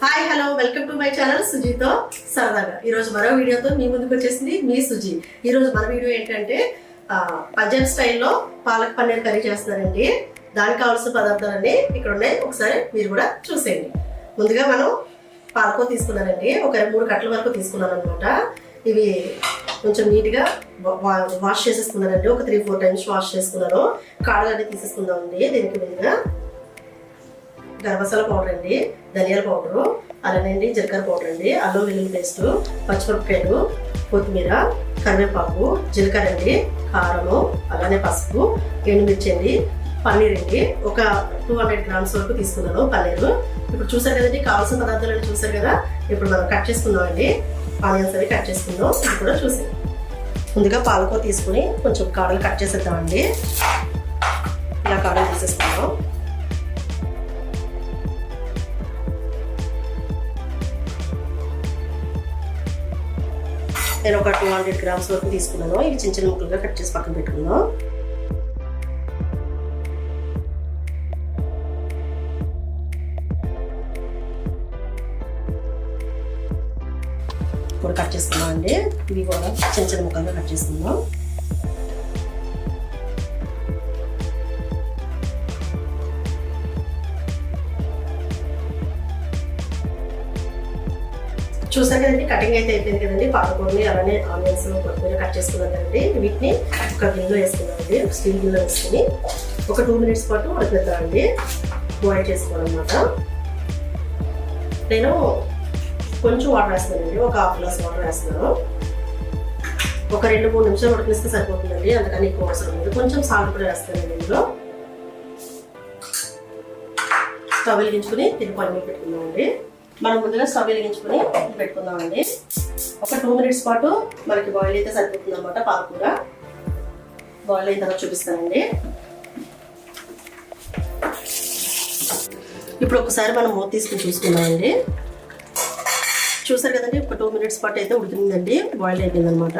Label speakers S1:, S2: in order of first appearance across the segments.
S1: Hi hello welcome to my channel సుజీతో సరదాగా. ఈరోజు మరో వీడియోతో మీ ముందుకు వచ్చేసింది మీ సుజీ. ఈరోజు మన వీడియో ఏంటంటే పంజాబ్ స్టైల్లో పాలక్ పన్నీర్ కర్రీ చేస్తున్నానండి. దానికి కావాల్సిన పదార్థాలన్నీ ఇక్కడ ఉన్నాయి, ఒకసారి మీరు కూడా చూసేయండి. ముందుగా మనం పాలకూర తీసుకున్నానండి, ఒక 3 కట్టల వరకు తీసుకున్నాను అనమాట. ఇవి కొంచెం నీట్గా వాష్ చేసేసుకున్నానండి, ఒక 3-4 టైమ్స్ వాష్ చేసుకున్నాను. కాడలన్నీ తీసేసుకుందామండి. దీనికి ముందుగా గరం మసాలా పౌడర్ అండి, ధనియాల పౌడరు, అలానండి జీలకర్ర పౌడర్ అండి, అల్లం వెల్లుల్లి పేస్ట్, పచ్చిమిరపకాయలు, కొత్తిమీర, కరివేపాకు, జీలకర్ర అండి, కారము, అలానే పసుపు, ఎండుమిర్చి అండి, పన్నీర్ అండి, ఒక 200 గ్రామ్స్ వరకు తీసుకున్నాను పన్నీరు. ఇప్పుడు చూసారు కదండి, కావాల్సిన పదార్థాలు చూసారు కదా. ఇప్పుడు మనం కట్ చేసుకుందాం అండి, ఆనియన్స్ అవి కట్ చేసుకుందాం. ఇది కూడా చూసాం. ముందుగా పాలకూర తీసుకుని కొంచెం కాడలు కట్ చేసేద్దామండి. ఇలా కాడలు తీసేసుకుందాం. నేను ఒక 200 గ్రామ్స్ వరకు తీసుకున్నాను. ఇవి చిన్న చిన్న ముక్కలుగా కట్ చేసి పక్కన పెట్టుకుందాం. ఇప్పుడు కట్ చేసుకుందాం అండి. ఇవి కూడా చిన్న చిన్న ముక్కలుగా కట్ చేసుకుందాం. చూసారు కదండి, కటింగ్ అయితే అయిపోయింది కదండి. పాలకూరని అలానే ఆనియన్స్ కొత్తిమీర కట్ చేసుకున్నాం కదండి. వీటిని ఒక గిన్నెలో వేసుకున్నామండి, స్టీల్ గిన్నెలో వేసుకుని ఒక 2 మినిట్స్ పాటు ఉడకబెడతామండి. బాయిల్ చేసుకోవాలన్నమాట. నేను కొంచెం వాటర్ వేస్తానండి, ఒక 1/2 గ్లాస్ వాటర్ వేస్తున్నాను. ఒక 2-3 నిమిషాలు ఉడకనిస్తే సరిపోతుందండి, అందుకని ఎక్కువ అవసరం లేదు. కొంచెం సాల్ట్ కూడా వేస్తానండి ఇందులో. స్టవ్ వెలిగించుకుని దీన్ని పొయ్యి మీద పెట్టుకుందామండి. మనం ముందుగా స్టవ్ వెలిగించుకుని పెట్టుకుందామండి. ఒక 2 మినిట్స్ పాటు మనకి బాయిల్ అయితే సరిపోతుంది అనమాట. పాలకూర బాయిల్ అయిన తర్వాత చూపిస్తానండి. ఇప్పుడు ఒకసారి మనం మూత తీసుకుని చూసుకుందామండి. చూసారు కదండి, ఒక 2 మినిట్స్ పాటు అయితే ఉడికిందండి, బాయిల్ అయిపోయింది అనమాట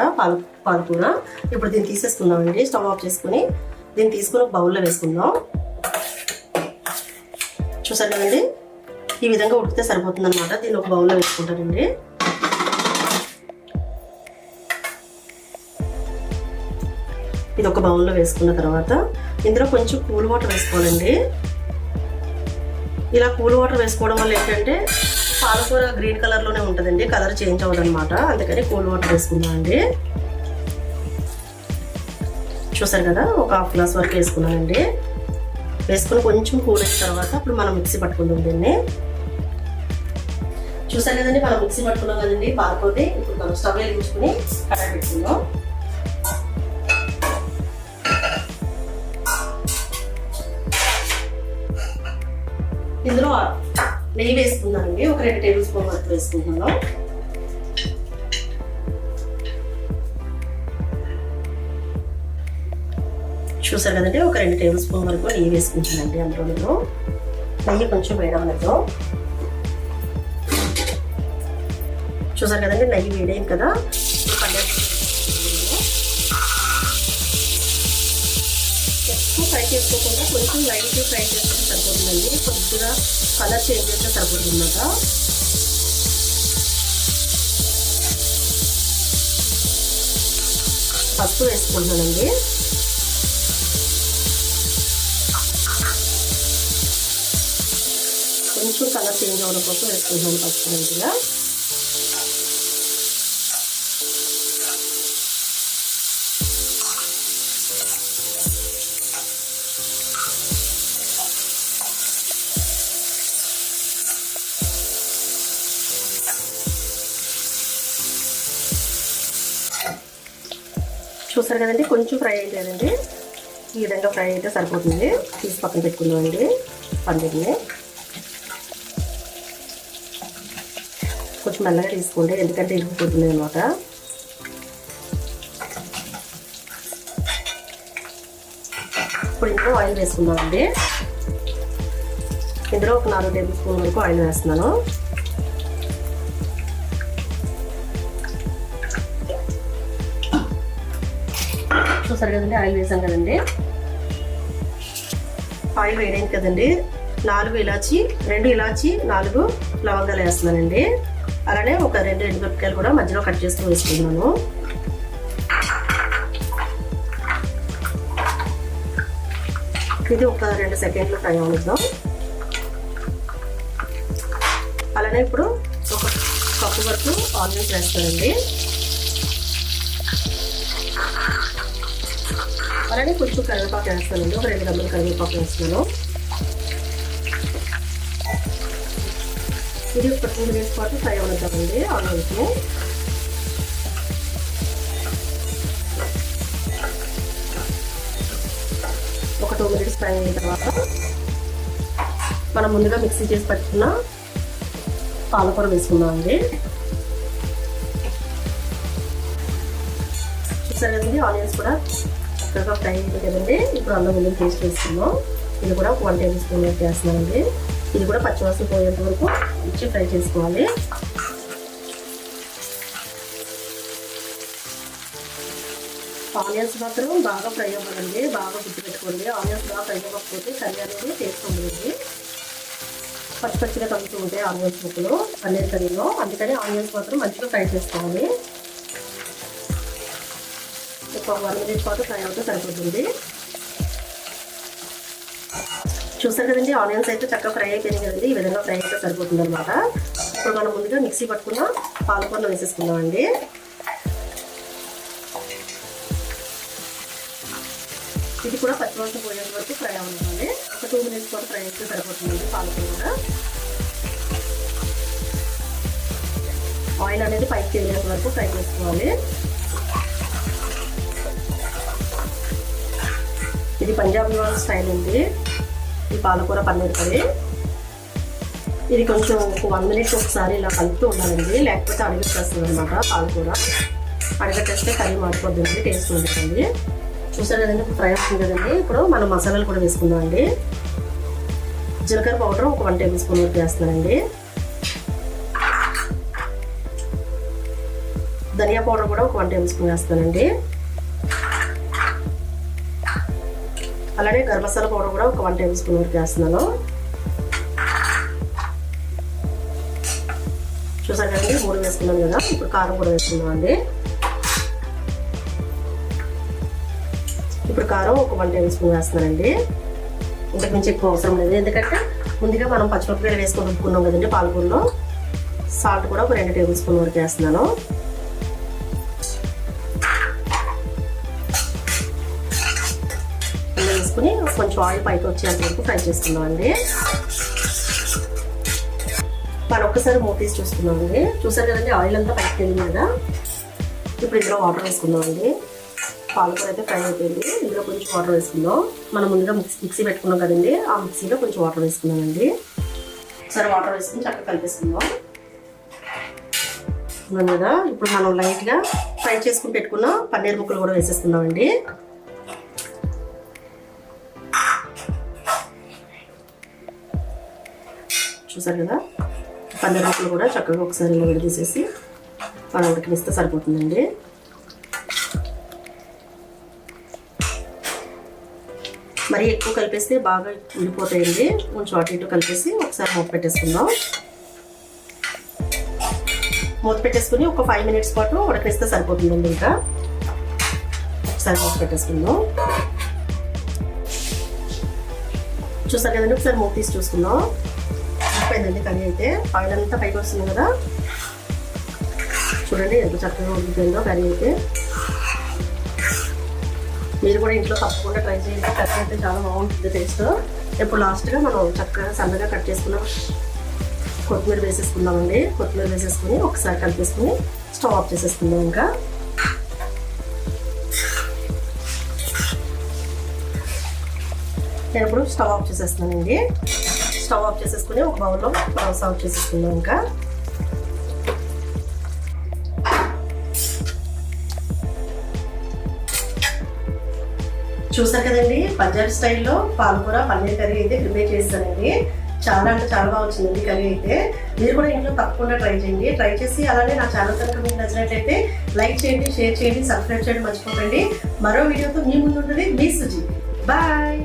S1: పాలకూర. ఇప్పుడు దీన్ని తీసేసుకుందామండి. స్టవ్ ఆఫ్ చేసుకుని దీన్ని తీసుకుని ఒక బౌల్లో వేసుకుందాం. చూసారు కదండి, ఈ విధంగా ఉడికితే సరిపోతుంది అనమాట. దీన్ని ఒక బౌల్లో వేసుకుంటానండి. ఇది ఒక బౌల్లో వేసుకున్న తర్వాత ఇందులో కొంచెం కూల్ వాటర్ వేసుకోవాలండి. ఇలా కూల్ వాటర్ వేసుకోవడం వల్ల ఏంటంటే పాలకూర గ్రీన్ కలర్లోనే ఉంటుందండి, కలర్ చేంజ్ అవ్వదు అనమాట. అందుకని కూల్ వాటర్ వేసుకుందామండి. చూసారు కదా, ఒక 1/2 గ్లాస్ వరకు వేసుకున్నానండి. వేసుకుని కొంచెం కూల్ అయిన తర్వాత అప్పుడు మనం మిక్సీ పట్టుకుందాం దీన్ని. చూసారు కదండి, మనం మిక్సీ పట్టుకున్నాం కదండి పాలకూరని. ఇప్పుడు మనం స్టవ్ వెలిగించుకుని కడాయి పెట్టుకుందాం. ఇందులో నెయ్యి వేసుకుందామండి, ఒక 2 టేబుల్ స్పూన్ వరకు వేసుకుంటున్నాను. చూసారు కదండి, ఒక 2 టేబుల్ స్పూన్ వరకు నెయ్యి వేసుకుంటానండి. అందులో నేను నెయ్యి కొంచెం వేయడం లేదు. చూసారు కదండి, నెయ్యి వేడేది కదా. ఎక్కువ ఫ్రై చేసుకోకుండా కొంచెం లైట్గా ఫ్రై చేసుకుంటే సరిపోతుందండి. కొద్దిగా కలర్ చేంజ్ చేస్తే సరిపోతుంది అన్నమాట. పసుపు వేసుకుంటున్నానండి. కొంచెం కలర్ చేంజ్ అవ్వడం కోసం వేసుకుంటున్నాను పసుపు మంచిగా. చూసారు కదండి, కొంచెం ఫ్రై అయ్యేదండి. ఈ విధంగా ఫ్రై అయితే సరిపోతుంది. తీసి పక్కన పెట్టుకుందామండి పన్నీర్ని. కొంచెం మెల్లగా తీసుకోండి, ఎందుకంటే ఇరిగిపోతుంది అనమాట. ఇప్పుడు ఇందులో ఆయిల్ వేసుకుందామండి. ఇందులో ఒక 4 టేబుల్ స్పూన్ వరకు ఆయిల్ వేస్తున్నాను. చూసారు కదండి, ఆయిల్ వేసాం కదండి. ఆయిల్ వేడైంది కదండి. 2 ఇలాచి 4 లవంగాలు వేస్తున్నానండి. అలానే ఒక 2 ఎండుమిరపకాయలు కూడా మధ్యలో కట్ చేసుకుని వేసుకున్నాను. ఇది ఒక 2 సెకండ్లు ఫ్రై అవునిద్దాం. అలానే ఇప్పుడు ఒక కప్పు వరకు ఆనియన్స్ వేస్తానండి. అలానే కొంచెం కరివేపాకు వేస్తానండి. ఒక 2 గంటలు కరివేపాకు వేస్తున్నాను. ఇది ఒక 2 మినిట్స్ పాటు ఫ్రై అవుతామండి ఆనియన్స్ని. ఒక 2 మినిట్స్ ఫ్రై అయిన తర్వాత మనం ముందుగా మిక్సీ చేసి పెట్టుకున్న పాలకూర వేసుకుందామండి. చూసారు కదండి, ఆనియన్స్ కూడా చక్కగా ఫ్రై అయింది కదండి. ఇప్పుడు అల్లం వెల్లుల్లి పేస్ట్ వేసుకుందాం. ఇది కూడా ఒక 1 టేబుల్ స్పూన్ వరకు వేస్తున్నానండి. ఇది కూడా పచ్చివాసన పోయేంత వరకు మంచిగా ఫ్రై చేసుకోవాలి. ఆనియన్స్ మాత్రం బాగా ఫ్రై అవ్వాలండి. బాగా గుర్తుపెట్టుకోండి, ఆనియన్స్ బాగా ఫ్రై అవ్వకపోతే కర్రీ అనేది టేస్ట్ ఉంటుంది. పచ్చిగా తగ్గుతూ ఉంటాయి ఆనియన్స్ ముక్కలు పన్నీర్ కర్రీలో. అందుకని ఆనియన్స్ మాత్రం మంచిగా ఫ్రై చేసుకోవాలి. ఒక 1 మినిట్ పాటు ఫ్రై అవుతూ సరిపోతుంది. చూసారు కదండి, ఆనియన్స్ అయితే చక్కగా ఫ్రై అయిపోయింది కదండి. ఈ విధంగా ఫ్రై అయితే సరిపోతుంది అనమాట. ఇప్పుడు మనం ముందుగా మిక్సీ పట్టుకున్న పాలకూరలో వేసేసుకుందామండి. ఇది కూడా పచ్చివాసన పోయేంత వరకు ఫ్రై అవ్వాలి. ఒక 2 మినిట్స్ పాటు ఫ్రై అయితే సరిపోతుందండి పాలకూర కూడా. ఆయిల్ అనేది పైకి తేలేంత వరకు ఫ్రై చేసుకోవాలి. ఇది పంజాబీ వాళ్ళ స్టైల్ అండి ఈ పాలకూర పన్నీర్ కర్రీ. ఇది కొంచెం ఒక 1 మినిట్ ఒకసారి ఇలా కలుపుతూ ఉండాలండి, లేకపోతే అడగట్టేస్తుంది అనమాట. పాలకూర అడగట్టేస్తే కర్రీ మారిపోద్దండి, టేస్ట్ ఉంటుంది. చూసారు కదండి, ఫ్రై అవుతుంది కదండి. ఇప్పుడు మనం మసాలాలు కూడా వేసుకుందామండి. జీలకర్ర పౌడర్ ఒక 1 టేబుల్ స్పూన్ వరకు వేస్తున్నానండి. ధనియా పౌడర్ కూడా ఒక 1 టేబుల్ స్పూన్ వేస్తానండి. అలానే గరం మసాలా పౌడర్ కూడా ఒక 1 టేబుల్ స్పూన్ వరకు వేస్తున్నాను. చూసారు కదండి, 3 వేసుకున్నాను కదా. ఇప్పుడు కారం కూడా వేసుకుందాం అండి. ఇప్పుడు కారం ఒక 1 టేబుల్ స్పూన్ వేస్తున్నానండి. ఇంతకు మించి ఎక్కువ అవసరం లేదు, ఎందుకంటే ముందుగా మనం పచ్చిమిరపకాయలు వేసుకొని ఉప్పుకున్నాం కదండి పాలకూరలో. సాల్ట్ కూడా ఒక 2 టేబుల్ స్పూన్ వరకు వేస్తున్నాను. వేసుకుని కొంచెం ఆయిల్ పైకి వచ్చేంత వరకు ఫ్రై చేసుకుందాం అండి. మనం ఒక్కసారి మూత తీసి చూసుకుందామండి. చూసారు కదండి, ఆయిల్ అంతా పైకి వెళ్ళింది కదా. ఇప్పుడు ఇందులో వాటర్ వేసుకుందాం అండి. పాలకూర అయితే ఫ్రై అయిపోయింది. ఇందులో కొంచెం వాటర్ వేసుకుందాం. మనం ముందుగా మిక్సీ పెట్టుకున్నాం కదండి, ఆ మిక్సీలో కొంచెం వాటర్ వేసుకుందామండి. ఒకసారి వాటర్ వేసుకుని చక్కగా కలిపేసుకుందాం. కదా ఇప్పుడు మనం లైట్గా ఫ్రై చేసుకుని పెట్టుకున్న పన్నీర్ ముక్కలు కూడా వేసేసుకుందామండి. చూసారు కదా, పన్నీర్ ముక్కలు కూడా చక్కగా ఒకసారి ఇలా విడదీసేసి మనం ఉడికిస్తే సరిపోతుందండి. మరీ ఎక్కువ కలిపేస్తే బాగా ఉడిపోతాయండి. కొంచెం అటు ఇటు కలిపేసి ఒకసారి మూత పెట్టేసుకుందాం. మూత పెట్టేసుకుని ఒక 5 మినిట్స్ పాటు ఉడకనిస్తే సరిపోతుందండి. ఇంకా ఒకసారి మూత పెట్టేసుకుందాం. చూసారు కదండి, ఒకసారి మూత తీసి చూసుకుందాం. అయిపోయిందండి కర్రీ అయితే. ఆయిల్ అంతా పైకి వస్తుంది కదా. చూడండి ఎంత చక్కగా ఉడికిపోయిందో కర్రీ అయితే. మీరు కూడా ఇంట్లో తప్పకుండా ట్రై చేయండి. కర్రీ అయితే చాలా బాగుంటుంది టేస్ట్. ఇప్పుడు లాస్ట్గా మనం చక్కగా సన్నగా కట్ చేసుకున్న కొత్తిమీర వేసేసుకుందామండి. కొత్తిమీర వేసేసుకుని ఒకసారి కలిపేసుకుని స్టవ్ ఆఫ్ చేసేసుకుందాం. ఇంకా నేను ఇప్పుడు స్టవ్ ఆఫ్ చేసేస్తున్నానండి. స్టవ్ ఆఫ్ చేసేసుకుని ఒక బౌల్లో సర్వ్ చేసేసుకుందాం. ఇంకా చూసారు కదండి, పంజాబీ స్టైల్లో పాలకూర పన్నీర్ కర్రీ అయితే ప్రిపేర్ చేస్తానండి. చాలా అంటే చాలా బాగా వచ్చిందండి కర్రీ అయితే. మీరు కూడా ఇంట్లో తప్పకుండా ట్రై చేయండి. ట్రై చేసి అలానే నా ఛానల్ కనుక మీకు నచ్చినట్లయితే లైక్ చేయండి, షేర్ చేయండి, సబ్స్క్రైబ్ చేయడం మర్చిపోకండి. మరో వీడియోతో మీ ముందు ఉంటుంది మీ సుజీ. బాయ్.